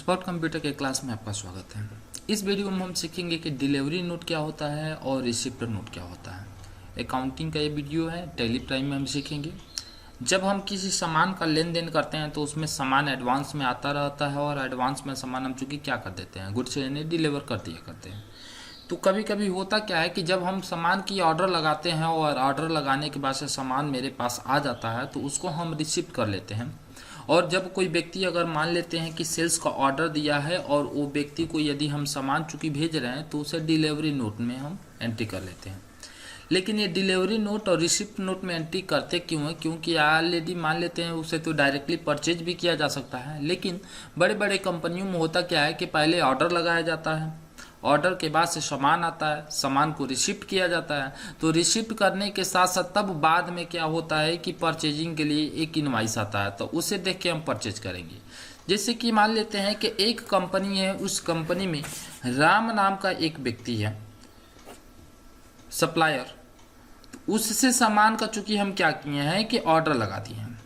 Spot computer के class में आपका स्वागत है। इस वीडियो में हम सीखेंगे कि डिलीवरी नोट क्या होता है और रिसिप्ट नोट क्या होता है। अकाउंटिंग का ये वीडियो है। टैली प्राइम में हम सीखेंगे जब हम किसी सामान का लेन देन करते हैं तो उसमें सामान एडवांस में आता रहता है और एडवांस में सामान हम चूँकि क्या कर देते हैं, गुड्स यानी डिलीवर कर दिया करते हैं। तो कभी कभी होता क्या है कि जब हम सामान की ऑर्डर लगाते हैं और ऑर्डर लगाने के बाद से सामान मेरे पास आ जाता है तो उसको हम रिसिप्ट कर लेते हैं। और जब कोई व्यक्ति अगर मान लेते हैं कि सेल्स का ऑर्डर दिया है और वो व्यक्ति को यदि हम सामान चूँकि भेज रहे हैं तो उसे डिलीवरी नोट में हम एंट्री कर लेते हैं। लेकिन ये डिलीवरी नोट और रिसिप्ट नोट में एंट्री करते क्यों है? क्योंकि ऑलरेडी मान लेते हैं उसे तो डायरेक्टली परचेज भी किया जा सकता है, लेकिन बड़े बड़े कंपनियों में होता क्या है कि पहले ऑर्डर लगाया जाता है, ऑर्डर के बाद से सामान आता है, सामान को रिसिप्ट किया जाता है। तो रिसिप्ट करने के साथ साथ तब बाद में क्या होता है कि परचेजिंग के लिए एक इनवाइस आता है, तो उसे देख के हम परचेज करेंगे। जैसे कि मान लेते हैं कि एक कंपनी है, उस कंपनी में राम नाम का एक व्यक्ति है सप्लायर। तो उससे सामान का चूंकि हम क्या किए हैं कि ऑर्डर लगा दिए हैं।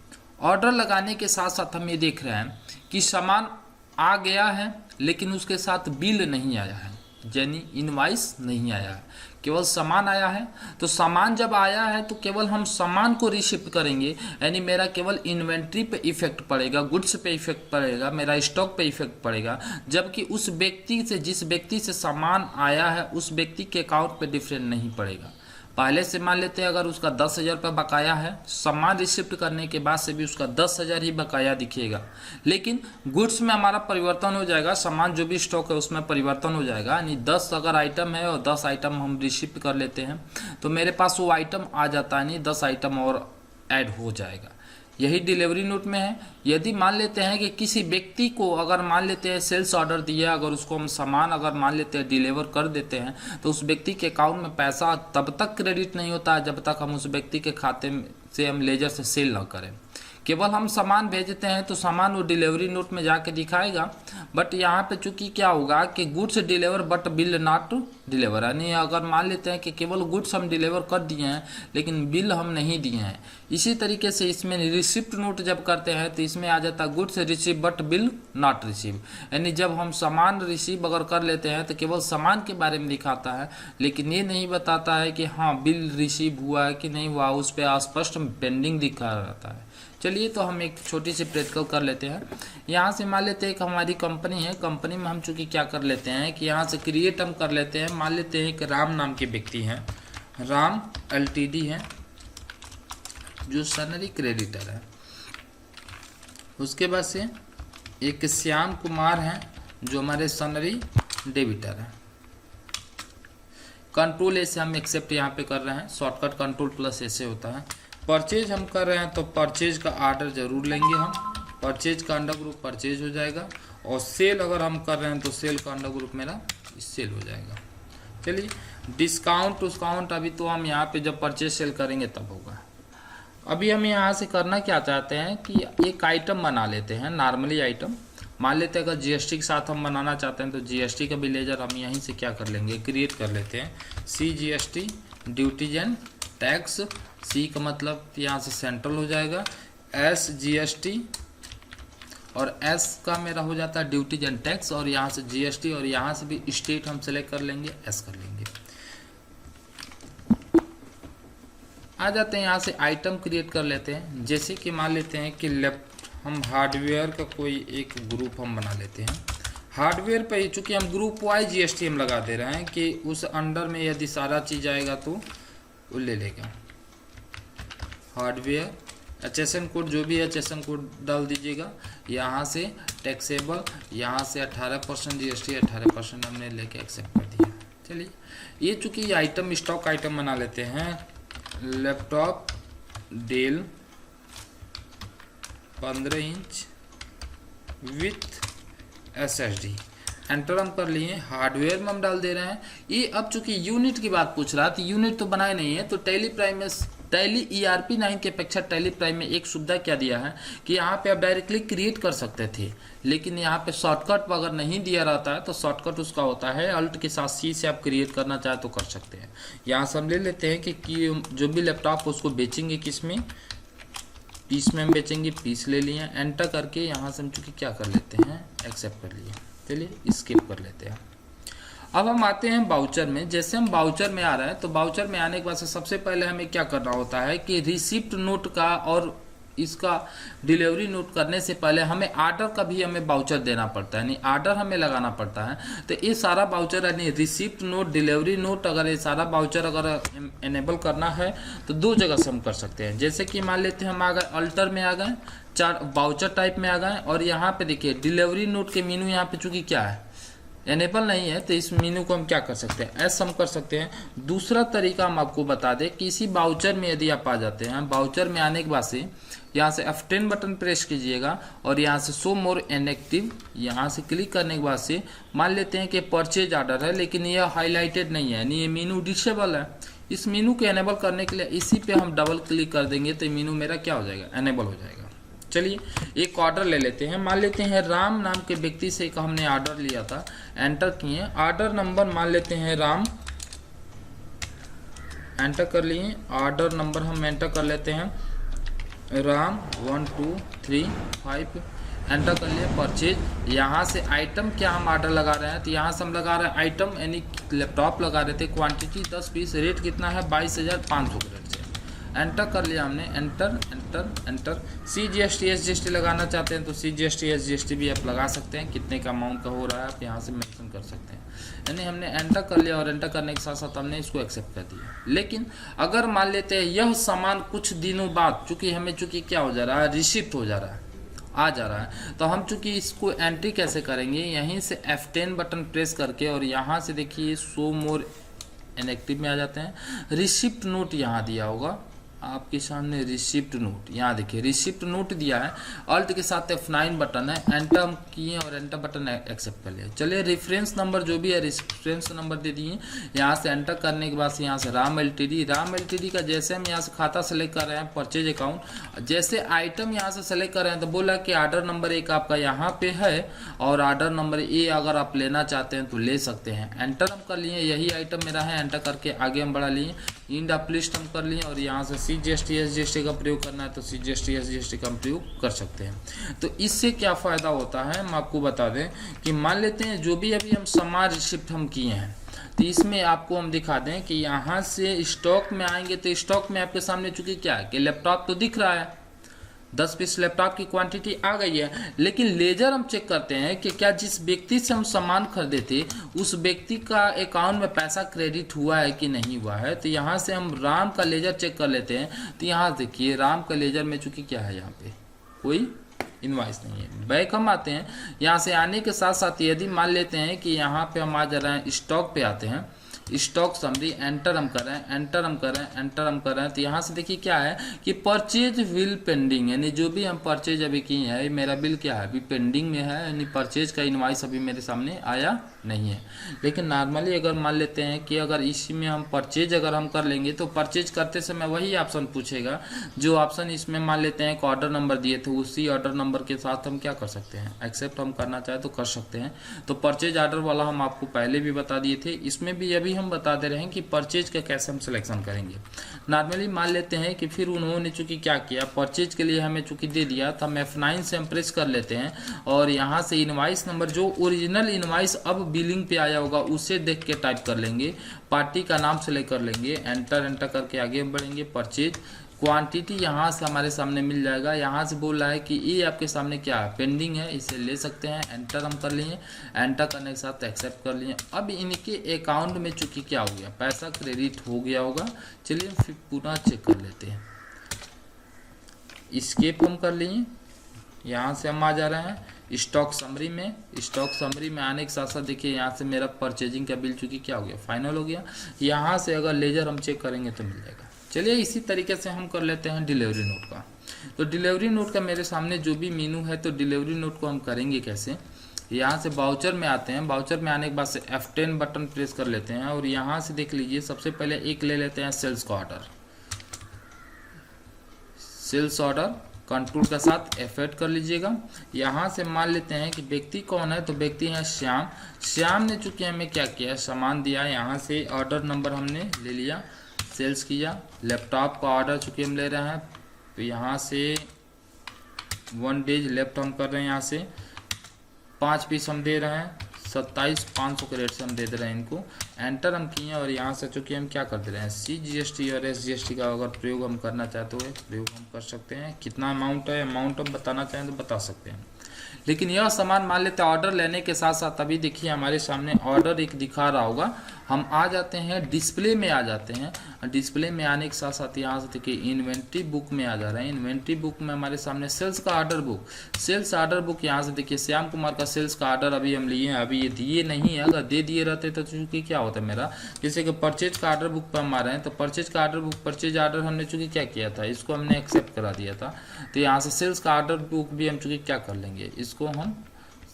ऑर्डर लगाने के साथ साथ हम ये देख रहे हैं कि सामान आ गया है लेकिन उसके साथ बिल नहीं आया है, यानी इनवाइस नहीं आया है, केवल सामान आया है। तो सामान जब आया है तो केवल हम सामान को रिसिप्ट करेंगे, यानी मेरा केवल इन्वेंट्री पे इफेक्ट पड़ेगा, गुड्स पे इफेक्ट पड़ेगा, मेरा स्टॉक पे इफेक्ट पड़ेगा। जबकि उस व्यक्ति से, जिस व्यक्ति से सामान आया है, उस व्यक्ति के अकाउंट पे डिफरेंट नहीं पड़ेगा। पहले से मान लेते हैं अगर उसका 10,000 रुपये बकाया है, सामान रिसिप्ट करने के बाद से भी उसका 10,000 ही बकाया दिखेगा, लेकिन गुड्स में हमारा परिवर्तन हो जाएगा, सामान जो भी स्टॉक है उसमें परिवर्तन हो जाएगा। यानी 10 अगर आइटम है और 10 आइटम हम रिसिप्ट कर लेते हैं तो मेरे पास वो आइटम आ जाता है, नहीं 10 आइटम और ऐड हो जाएगा। यही डिलीवरी नोट में है। यदि मान लेते हैं कि किसी व्यक्ति को अगर मान लेते हैं सेल्स ऑर्डर दिया, अगर उसको हम सामान अगर मान लेते हैं डिलीवर कर देते हैं तो उस व्यक्ति के अकाउंट में पैसा तब तक क्रेडिट नहीं होता है जब तक हम उस व्यक्ति के खाते से हम लेजर से सेल न करें। केवल हम सामान भेजते हैं तो सामान वो डिलीवरी नोट में जाके दिखाएगा, बट यहाँ पे चूंकि क्या होगा कि goods deliver but bill not deliver, यानी अगर मान लेते हैं कि केवल गुड्स हम डिलीवर कर दिए हैं लेकिन बिल हम नहीं दिए हैं। इसी तरीके से इसमें रिसिप्ट नोट जब करते हैं तो इसमें आ जाता है goods receive but bill not receive, यानी जब हम सामान रिसीव अगर कर लेते हैं तो केवल सामान के बारे में दिखाता है, लेकिन ये नहीं बताता है कि हाँ बिल रिसीव हुआ है कि नहीं हुआ, उस पर स्पष्ट पेंडिंग दिखा रहता है। चलिए तो हम एक छोटी सी प्रैक्टिकल कर लेते हैं। यहाँ से मान लेते हैं कि हमारी कंपनी है, कंपनी में हम चूँकि क्या कर लेते हैं कि यहाँ से क्रिएट हम कर लेते हैं। मान लेते हैं कि राम नाम के व्यक्ति हैं, राम LTD है जो सैलरी क्रेडिटर है। उसके बाद से एक श्याम कुमार है जो हमारे सैलरी डेबिटर है। कंट्रोल ए से हम एक्सेप्ट यहाँ पे कर रहे हैं, शॉर्टकट कंट्रोल प्लस ए से होता है। परचेज हम कर रहे हैं तो परचेज का ऑर्डर जरूर लेंगे हम, परचेज का अंडर ग्रुप परचेज हो जाएगा, और सेल अगर हम कर रहे हैं तो सेल का अंडर ग्रुप मेरा सेल हो जाएगा। चलिए डिस्काउंट उस्काउंट अभी तो हम यहाँ पे जब परचेज सेल करेंगे तब होगा। अभी हम यहाँ से करना क्या चाहते हैं कि एक आइटम बना लेते हैं, नॉर्मली आइटम मान लेते हैं। अगर GST के साथ हम बनाना चाहते हैं तो GST का भी लेजर हम यहीं से क्या कर लेंगे, क्रिएट कर लेते हैं। CGST duties and tax, C का मतलब यहाँ से सेंट्रल हो जाएगा, SGST और S का मेरा हो जाता है ड्यूटीज एंड टैक्स, और यहाँ से GST और यहाँ से भी स्टेट हम सेलेक्ट कर लेंगे, S कर लेंगे। आ जाते हैं यहाँ से आइटम क्रिएट कर लेते हैं। जैसे कि मान लेते हैं कि हम हार्डवेयर का कोई एक ग्रुप हम बना लेते हैं। हार्डवेयर पे चूँकि हम ग्रुप वाइज GST हम लगा दे रहे हैं कि उस अंडर में यदि सारा चीज़ आएगा तो वो ले लेगा। हार्डवेयर HSN कोड जो भी है HSN कोड डाल दीजिएगा। यहाँ से टैक्सेबल, यहाँ से 18% GST, 18% हमने लेके एक्सेप्ट कर दिया। चलिए ये चूँकि आइटम स्टॉक आइटम बना लेते हैं। Laptop Dell 15 inch with SSD, enter हम कर लिए। हार्डवेयर में हम डाल दे रहे हैं। ये अब चूंकि यूनिट की बात पूछ रहा था, यूनिट तो बनाए नहीं है, तो टैली प्राइम में टैली ERP 9 के अपेक्षा टैली प्राइम में एक सुविधा क्या दिया है कि यहाँ पे आप डायरेक्टली क्रिएट कर सकते थे, लेकिन यहाँ पे शॉर्टकट अगर नहीं दिया रहता है तो शॉर्टकट उसका होता है अल्ट के साथ C से आप क्रिएट करना चाहे तो कर सकते हैं। यहाँ से हम ले लेते हैं कि जो भी लैपटॉप उसको बेचेंगे किस में, पीस में हम बेचेंगे, पीस ले लिए, एंटर करके यहाँ से हम चूँकि क्या कर लेते हैं, एक्सेप्ट कर लिए। चलिए स्किप कर लेते हैं। अब हम आते हैं बाउचर में। जैसे हम बाउचर में आ रहे हैं तो बाउचर में आने के बाद से सबसे पहले हमें क्या करना होता है कि रिसिप्ट नोट का और इसका डिलीवरी नोट करने से पहले हमें आर्डर का भी हमें बाउचर देना पड़ता है, यानी आर्डर हमें लगाना पड़ता है। तो ये सारा बाउचर यानी रिसिप्ट नोट, डिलीवरी नोट, अगर ये सारा बाउचर अगर एनेबल करना है तो दो जगह से हम कर सकते हैं। जैसे कि मान लेते हैं हम आ गए अल्टर में, आ गए चार बाउचर टाइप में आ गए, और यहाँ पे देखिए डिलीवरी नोट के मीनू यहाँ पे चूंकि क्या है, एनेबल नहीं है, तो इस मीनू को हम क्या कर सकते हैं, ऐसा हम कर सकते हैं। दूसरा तरीका हम आपको बता दें कि इसी बाउचर में यदि आप आ जाते हैं, बाउचर में आने के बाद से यहाँ से F10 बटन प्रेस कीजिएगा और यहाँ से शो मोर इनएक्टिव, यहाँ से क्लिक करने के बाद से मान लेते हैं कि परचेज ऑर्डर है लेकिन यह हाईलाइटेड नहीं है, यानी ये मीनू डिसेबल है। इस मीनू को एनेबल करने के लिए इसी पे हम डबल क्लिक कर देंगे तो मीनू मेरा क्या हो जाएगा, एनेबल हो जाएगा। चलिए एक ऑर्डर ले लेते हैं। मान लेते हैं राम नाम के व्यक्ति से एक हमने ऑर्डर लिया था, एंटर किए, ऑर्डर नंबर मान लेते हैं राम, एंटर कर लिए। ऑर्डर नंबर हम एंटर कर लेते हैं राम 1 2 3 5, एंटर कर लिए। परचेज, यहाँ से आइटम क्या हम ऑर्डर लगा रहे हैं, तो यहाँ से हम लगा रहे हैं आइटम यानी लैपटॉप लगा रहे थे, क्वांटिटी 10 पीस, रेट कितना है 22,500 के रेट से। एंटर कर लिया हमने, enter enter enter. CGST SGST लगाना चाहते हैं तो CGST SGST भी आप लगा सकते हैं, कितने का अमाउंट का हो रहा है आप यहाँ से मेंशन कर सकते हैं। यानी हमने एंटर कर लिया और एंटर करने के साथ साथ हमने इसको एक्सेप्ट कर दिया। लेकिन अगर मान लेते हैं यह सामान कुछ दिनों बाद चूंकि हमें चूंकि क्या हो जा रहा है, रिसिप्ट हो जा रहा है, आ जा रहा है, तो हम चूंकि इसको एंट्री कैसे करेंगे, यहीं से F10 बटन प्रेस करके और यहाँ से देखिए शो मोर इनएक्टिव में आ जाते हैं। रिसिप्ट नोट यहाँ दिया होगा आपके सामने, रिसिप्ट नोट यहाँ देखिए रिसिप्ट नोट दिया है, अल्ट के साथ F9 बटन है, एंटर हम किए और एंटर बटन एक्सेप्ट कर लिया। चलिए रेफरेंस नंबर जो भी है रेफरेंस नंबर दे दिए। यहाँ से एंटर करने के बाद से यहाँ से राम एलटीडी का जैसे हम यहाँ से खाता सेलेक्ट कर रहे हैं, परचेज अकाउंट, जैसे आइटम यहाँ से सेलेक्ट कर रहे हैं तो बोला कि ऑर्डर नंबर 1 आपका यहाँ पे है और ऑर्डर नंबर A अगर आप लेना चाहते हैं तो ले सकते हैं। एंटर हम कर लिए, यही आइटम मेरा है, एंटर करके आगे हम बढ़ा लिए, इंड अप लिस्ट हम कर लिए और यहाँ से CGST SGST का प्रयोग करना है तो CGST SGST का प्रयोग कर सकते हैं। तो इससे क्या फ़ायदा होता है हम आपको बता दें कि मान लेते हैं जो भी अभी हम सामान रिसिप्ट हम किए हैं तो इसमें आपको हम दिखा दें कि यहाँ से स्टॉक में आएंगे तो स्टॉक में आपके सामने चूंकि क्या है कि लैपटॉप तो दिख रहा है, 10 पीस लैपटॉप की क्वांटिटी आ गई है, लेकिन लेजर हम चेक करते हैं कि क्या जिस व्यक्ति से हम सामान खरीदे थे उस व्यक्ति का अकाउंट में पैसा क्रेडिट हुआ है कि नहीं हुआ है। तो यहाँ से हम राम का लेजर चेक कर लेते हैं। तो यहाँ देखिए राम का लेजर में चूंकि क्या है, यहाँ पे कोई इनवाइस नहीं है। बैक हम आते हैं, यहाँ से आने के साथ साथ यदि मान लेते हैं कि यहाँ पे हम आ जा रहे हैं, स्टॉक पे आते हैं, स्टॉक समरी, एंटर हम कर रहे हैं, एंटर हम कर रहे हैं, एंटर हम कर रहे हैं, तो यहाँ से देखिए क्या है कि परचेज बिल पेंडिंग, यानी जो भी हम परचेज अभी किए हैं मेरा बिल क्या है अभी पेंडिंग में है, यानी परचेज का इनवाइस अभी मेरे सामने आया नहीं है। लेकिन नॉर्मली अगर मान लेते हैं कि अगर इसी में हम परचेज अगर हम कर लेंगे तो परचेज करते समय वही ऑप्शन पूछेगा जो ऑप्शन इसमें मान लेते हैं एक ऑर्डर नंबर दिए थे, उसी ऑर्डर नंबर के साथ हम क्या कर सकते हैं, एक्सेप्ट हम करना चाहे तो कर सकते हैं। तो परचेज ऑर्डर वाला हम आपको पहले भी बता दिए थे, इसमें भी अभी हम बता दे रहे हैं कि परचेज का कैसे हम सिलेक्शन करेंगे। नॉर्मली मान लेते हैं कि फिर उन्होंने चूंकि क्या किया, परचेज के लिए हमें चूंकि दे दिया तो हम F9 से हम प्रेस कर लेते हैं और यहाँ से इनवाइस नंबर जो ओरिजिनल इनवाइस अब बिलिंग पे आया होगा उसे देख के टाइप कर लेंगे, पार्टी का नाम सेलेक्ट कर लेंगे, एंटर एंटर करके आगे बढ़ेंगे। परचेज क्वांटिटी यहाँ से हमारे सामने मिल जाएगा, यहाँ से बोल रहा है कि ये आपके सामने क्या है पेंडिंग है, इसे ले सकते हैं, एंटर हम कर लिए, एंटर करने के साथ एक्सेप्ट कर लिए। अब इनके अकाउंट में चूंकि क्या हो गया, पैसा क्रेडिट हो गया होगा। चलिए फिर पुनः चेक कर लेते हैं, स्केप हम कर लिए, यहाँ से हम आ जा रहे हैं स्टॉक समरी में, स्टॉक समरी में आने के साथ साथ देखिए यहाँ से मेरा परचेजिंग का बिल चूंकि क्या हो गया फाइनल हो गया। यहाँ से अगर लेजर हम चेक करेंगे तो मिल जाएगा। चलिए इसी तरीके से हम कर लेते हैं डिलीवरी नोट का। तो डिलीवरी नोट का मेरे सामने जो भी मीनू है तो डिलीवरी नोट को हम करेंगे कैसे, यहाँ से बाउचर में आते हैं, बाउचर में आने के बाद से F10 बटन प्रेस कर लेते हैं और यहाँ से देख लीजिए सबसे पहले एक ले लेते हैं सेल्स का ऑर्डर, सेल्स ऑर्डर कंट्रोल के साथ F8 कर लीजिएगा। यहाँ से मान लेते हैं कि व्यक्ति कौन है, तो व्यक्ति है श्याम। श्याम ने चूंकि हमें क्या किया, सामान दिया, यहाँ से ऑर्डर नंबर हमने ले लिया, सेल्स किया, लैपटॉप का ऑर्डर चूंकि हम ले रहे हैं तो यहाँ से 1 डेज लेफ्ट हम कर रहे हैं। यहाँ से 5 पीस हम दे रहे हैं 27,500 के रेट से हम दे दे रहे हैं इनको। एंटर हम किए और यहाँ से चूँकि हम क्या कर दे रहे हैं CGST और SGST का अगर प्रयोग हम करना चाहते हो प्रयोग हम कर सकते हैं। कितना अमाउंट है, अमाउंट हम बताना चाहें तो बता सकते हैं। लेकिन यह सामान मान लेते हैं ऑर्डर लेने के साथ साथ अभी देखिए हमारे सामने ऑर्डर एक दिखा रहा होगा। हम आ जाते हैं डिस्प्ले में, आ जाते हैं डिस्प्ले में आने के साथ साथ यहाँ से देखिए इन्वेंट्री बुक में आ जा रहे हैं। इन्वेंट्री बुक में हमारे सामने सेल्स का order book, sales order book यहाँ से देखिए श्याम कुमार का सेल्स का ऑर्डर अभी हम लिए हैं। अभी ये दिए नहीं है, अगर दे दिए रहते तो चूँकि क्या होता है मेरा, जैसे कि परचेज का ऑर्डर बुक पर हम आ रहे हैं तो परचेज का ऑर्डर बुक, परचेज ऑर्डर हमने चूँकि क्या किया था, इसको हमने एक्सेप्ट करा दिया था। तो यहाँ से सेल्स का ऑर्डर बुक भी हम चूँकि क्या कर लेंगे, इसको हम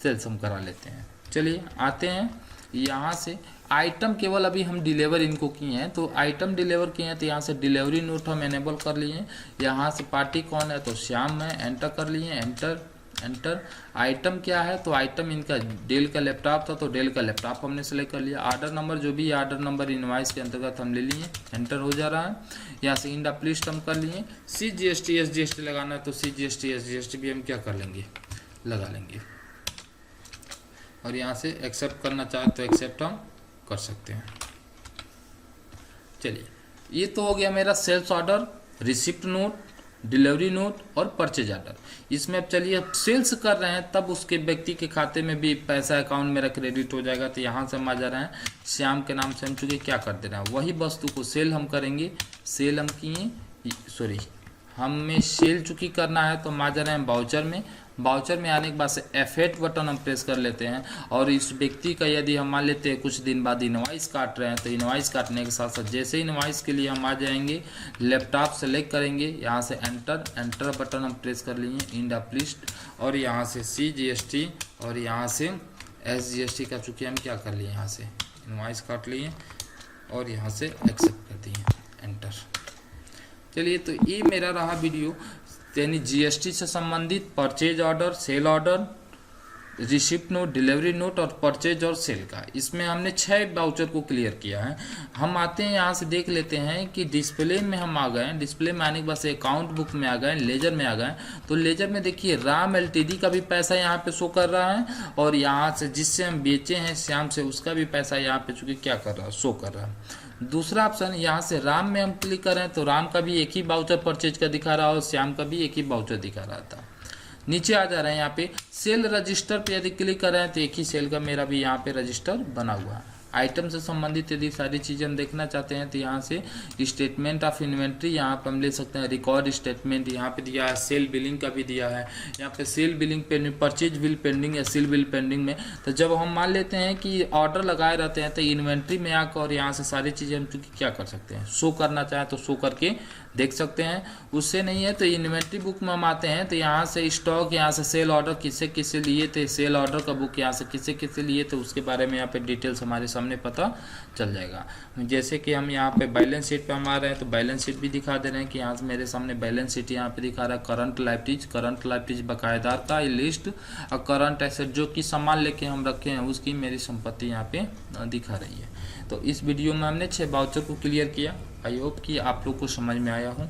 सेल्स हम करा लेते हैं। चलिए आते हैं यहाँ से आइटम, केवल अभी हम डिलीवर इनको किए हैं तो आइटम डिलीवर किए हैं तो यहाँ से डिलीवरी नोट हम एनेबल कर लिए। यहाँ से पार्टी कौन है तो श्याम है, एंटर कर लिए, एंटर एंटर। आइटम क्या है तो आइटम इनका डेल का लैपटॉप था तो डेल का लैपटॉप हमने सेलेक्ट कर लिया। ऑर्डर नंबर जो भी ऑर्डर नंबर इनवाइस के अंतर्गत हम ले लिए, एंटर हो जा रहा है। यहाँ से इंडा लिस्ट हम कर लिए। CGST SGST लगाना है तो CGST SGST भी हम क्या कर लेंगे, लगा लेंगे। और यहाँ से एक्सेप्ट करना चाहे तो एक्सेप्ट हम कर सकते हैं। चलिए ये तो हो गया मेरा sales order, receipt note, delivery note और परचेज ऑर्डर। इसमें अब चलिए सेल्स कर रहे हैं तब उसके व्यक्ति के खाते में भी पैसा अकाउंट मेरा क्रेडिट हो जाएगा। तो यहाँ से हम आ जा रहे हैं श्याम के नाम से हम चूँकि क्या कर दे रहे हैं, वही वस्तु को सेल हम करेंगे। सेल हम किए, सॉरी हमें सेल चूँकि करना है तो हम आ जा रहे हैं बाउचर में। बाउचर में आने के बाद से F8 बटन हम प्रेस कर लेते हैं। और इस व्यक्ति का यदि हम मान लेते हैं कुछ दिन बाद इनवाइस काट रहे हैं तो इनवाइस काटने के साथ साथ जैसे इनवाइस के लिए हम आ जाएंगे, लैपटॉप सेलेक्ट करेंगे, यहाँ से एंटर बटन हम प्रेस कर लिए, इंड अप लिस्ट और यहाँ से CGST और यहाँ से SGST का चूँकि हम क्या कर लिए, यहाँ से इनवाइस काट लिए और यहाँ से एक्सेप्ट कर दिए, एंटर। चलिए तो ये मेरा रहा वीडियो, यानी GST से संबंधित purchase order, sale order, receipt note, delivery note और परचेज और सेल का। इसमें हमने 6 वाउचर को क्लियर किया है। हम आते हैं यहाँ से देख लेते हैं कि डिस्प्ले में हम आ गए। डिस्प्ले में आने के बाद से अकाउंट बुक में आ गए, लेजर में आ गए। तो लेजर में देखिए राम LTD का भी पैसा यहाँ पे शो कर रहा है और यहाँ से जिससे हम बेचे हैं श्याम से उसका भी पैसा यहाँ पे चूँकि क्या कर रहा है, शो कर रहा है। दूसरा ऑप्शन यहाँ से राम में हम क्लिक करें तो राम का भी एक ही वाउचर परचेज का दिखा रहा है और श्याम का भी एक ही वाउचर दिखा रहा था। नीचे आ जा रहे हैं यहाँ पे सेल रजिस्टर पे यदि क्लिक कर रहे हैं तो एक ही सेल का मेरा भी यहाँ पे रजिस्टर बना हुआ है। आइटम से संबंधित यदि सारी चीज़ें हम देखना चाहते हैं तो यहाँ से स्टेटमेंट ऑफ इन्वेंट्री यहाँ पे हम ले सकते हैं, रिकॉर्ड स्टेटमेंट यहाँ पे दिया है, सेल बिलिंग का भी दिया है। यहाँ पे sale billing pending, purchase bill pending या सेल बिल पेंडिंग में। तो जब हम मान लेते हैं कि ऑर्डर लगाए रहते हैं तो इन्वेंट्री में आकर और यहाँ से सारी चीज़ें हम चूँकि क्या कर सकते हैं, शो करना चाहें तो शो करके देख सकते हैं। उससे नहीं है तो इन्वेंट्री बुक में हम आते हैं तो यहाँ से स्टॉक, यहाँ से सेल ऑर्डर किससे किससे लिए थे, सेल ऑर्डर का बुक यहाँ से किससे किससे लिए थे उसके बारे में यहाँ पे डिटेल्स हमारे सामने पता चल जाएगा। जैसे कि हम यहाँ पे बैलेंस शीट पे हम आ रहे हैं तो बैलेंस शीट भी दिखा दे रहे हैं कि यहाँ से मेरे सामने बैलेंस शीट यहाँ पे दिखा रहा है। करंट लाइबिलिटीज बकायेदार का लिस्ट और करंट एसेट जो कि सामान लेके हम रखे हैं उसकी मेरी संपत्ति यहाँ पे दिखा रही है। तो इस वीडियो में हमने 6 वाउचर को क्लियर किया। आई होप कि आप लोग को समझ में आया हो।